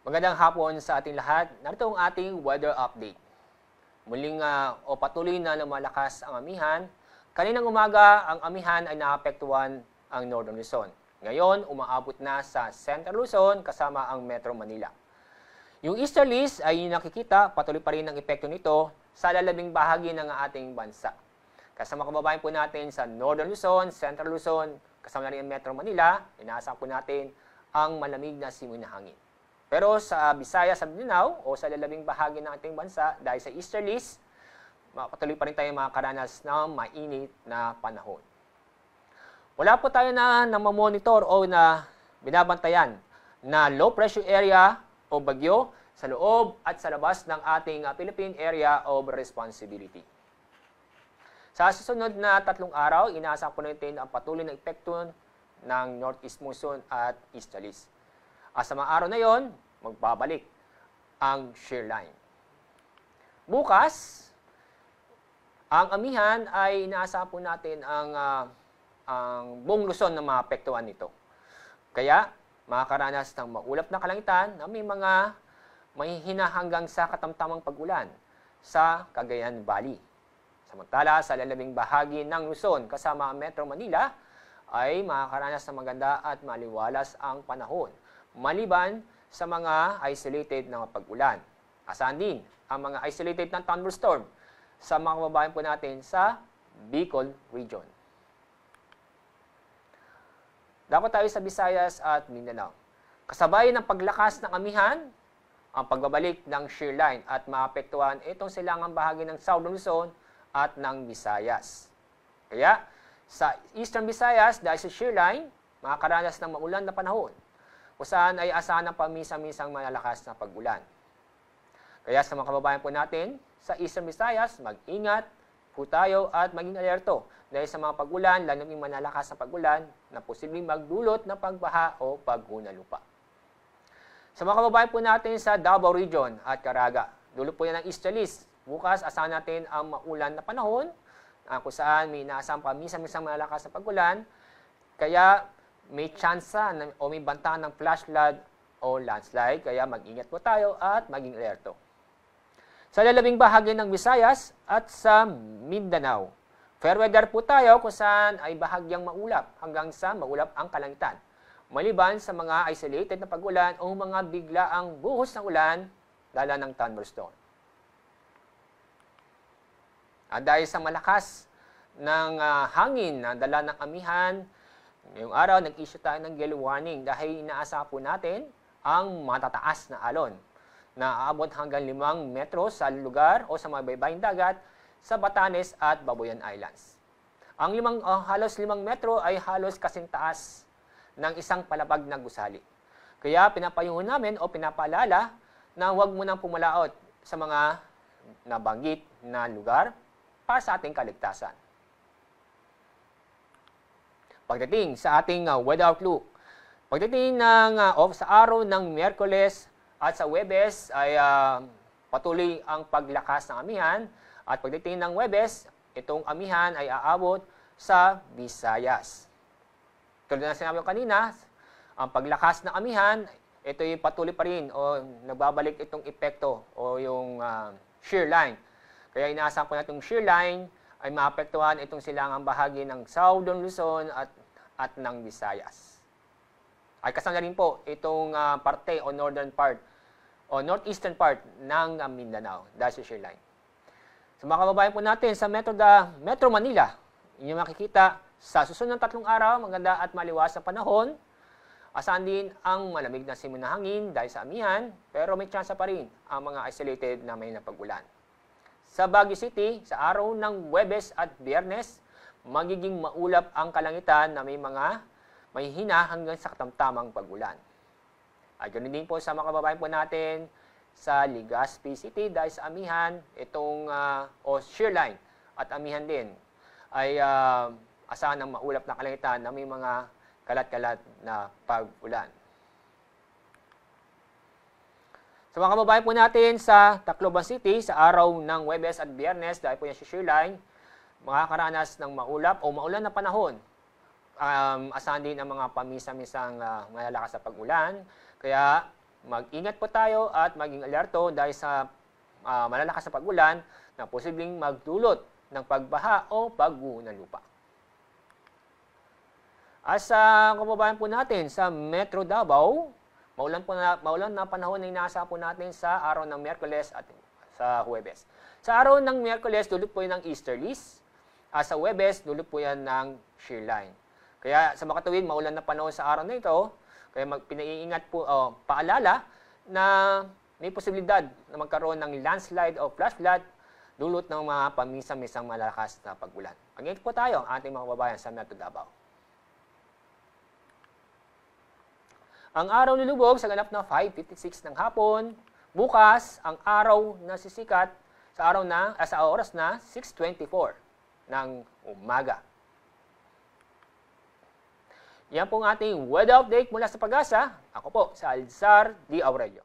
Magandang hapon sa ating lahat. Narito ang ating weather update. Muling patuloy na lumalakas ang amihan. Kaninang umaga, ang amihan ay naapektuhan ang Northern Luzon. Ngayon, umaabot na sa Central Luzon kasama ang Metro Manila. Yung easterlies ay nakikita, patuloy pa rin ang epekto nito sa lalabing bahagi ng ating bansa. Kasama kababayan po natin sa Northern Luzon, Central Luzon, kasama na rin ang Metro Manila, inaasahan po natin ang malamig na simoy na hangin. Pero sa Visayas at Mindanao o sa lalabing bahagi ng ating bansa, dahil sa easterlies, patuloy pa rin tayo makakaranas ng mainit na panahon. Wala po tayo na mamonitor o na binabantayan na low pressure area o bagyo sa loob at sa labas ng ating Philippine Area of Responsibility. Sa susunod na 3 araw, inaasahan po natin ang patuloy na epekto ng northeast monsoon at easterlies. Sa mga araw na yon, magbabalik ang shear line. Bukas, ang amihan ay inaasahan po natin ang buong Luzon na maapektuhan nito. Kaya, makakaranas ng maulap na kalangitan na may mga mahihina hanggang sa katamtamang pag-ulan sa Cagayan Valley. Samantala, sa lalabing bahagi ng Luzon kasama ang Metro Manila, ay makakaranas ng maganda at maliwalas ang panahon, maliban sa mga isolated na pag-ulan. Asahan din ang mga isolated na thunderstorm sa mga kababayan po natin sa Bicol Region. Dapat tayo sa Visayas at Mindanao. Kasabay ng paglakas ng amihan, ang pagbabalik ng shear line at maapektuhan itong silangang bahagi ng Southern Luzon at ng Visayas. Kaya, sa Eastern Visayas, dahil sa shear line, makakaranas ng maulan na panahon, kung saan ay asahan ng pamisa-misang malalakas na pag-ulan. Kaya sa mga kababayan po natin, sa Eastern Visayas, mag-ingat po tayo at maging alerto dahil sa mga pag-ulan, lalo yung malalakas na pag-ulan na posibleng magdulot ng pagbaha o paghuna lupa. Sa mga kababayan po natin sa Davao Region at Caraga, dulo po yan ng easterlies. Bukas, asahan natin ang maulan na panahon, kung saan may inaasang pamisa-misang malalakas na pag-ulan, kaya may tsansa o may banta ng flash flood o landslide, kaya mag-ingat po tayo at maging alerto. Sa lalabing bahagi ng Visayas at sa Mindanao, fair weather po tayo kung saan ay bahagyang maulap hanggang sa maulap ang kalangitan, maliban sa mga isolated na pag-ulan o mga biglaang buhos ng ulan, dala ng thunderstorm. At dahil sa malakas ng hangin na dala ng amihan, ngayong araw nag-issue tayo ng yellow warning dahil inaasahan po natin ang matataas na alon na aabot hanggang 5 metro sa lugar o sa mga baybaying dagat sa Batanes at Babuyan Islands. Ang halos 5 metro ay halos kasing taas ng isang palapag na gusali. Kaya pinapayuhan namin o pinapaalala na huwag mo nang pumalaot sa mga nabanggit na lugar para sa ating kaligtasan. Pagdating sa ating weather outlook, pagdating sa araw ng Miyerkules at sa Huwebes ay patuloy ang paglakas ng amihan at pagdating ng Huwebes, itong amihan ay aabot sa Visayas. Tulad na sinabi ko kanina, ang paglakas ng amihan, ito ay patuloy pa rin o nagbabalik itong epekto o yung shear line. Kaya inaasahan ko na itong shear line ay maapektuhan itong silangang bahagi ng Southern Luzon at ng Visayas. Ay kasama rin po itong parte o northern part o northeastern part ng Mindanao dahil sa shear line. Sa mga kababayan po natin sa Metro Manila, inyong makikita sa susunod ng 3 araw, maganda at maliwas na panahon. Asahan din ang malamig na simoy na hangin dahil sa amihan, pero may tsansa pa rin ang mga isolated na may napag-ulan. Sa Baguio City, sa araw ng Huwebes at Biyernes, magiging maulap ang kalangitan na may hina hanggang sa katamtamang pag-ulan. At ganoon din po sa mga kababayan po natin sa Legazpi City dahil sa amihan, itong shear line at amihan din ay asahan ng maulap na kalangitan na may mga kalat-kalat na pag-ulan. Sa mga kababayan po natin sa Tacloban City, sa araw ng Huwebes at Biyernes, dahil po yan si shear line, makakaranas ng maulap o maulan na panahon. Asahan din ang mga pamisa-misang malalakas na pag-ulan. Kaya Mag-ingat po tayo at maging alerto dahil sa malalakas na pag-ulan na posibleng magdulot ng pagbaha o pagguho ng lupa. At sa kababayan po natin sa Metro Davao, maulan na panahon na inaasahan po natin sa araw ng Miyerkules at sa Huwebes. Sa araw ng Miyerkules, dulot po yan ng easterlies. Sa Huwebes, dulot po yan ng shear line. Kaya sa makatuwid, maulan na panahon sa araw na ito. Kaya pinaiingat po, paalala na may posibilidad na magkaroon ng landslide o flash flood dulot ng mga paminsan-minsang malakas na pag-ulan. Mag-ingat po tayo, ating mga kababayan sa Metro Davao. Ang araw lulubog sa ganap na 5:56 ng hapon. Bukas, ang araw na sisikat sa oras na 6:24 ng umaga. Yan po ang ating weather update mula sa Pag-asa. Ako po, si Alzar D. Aurelio.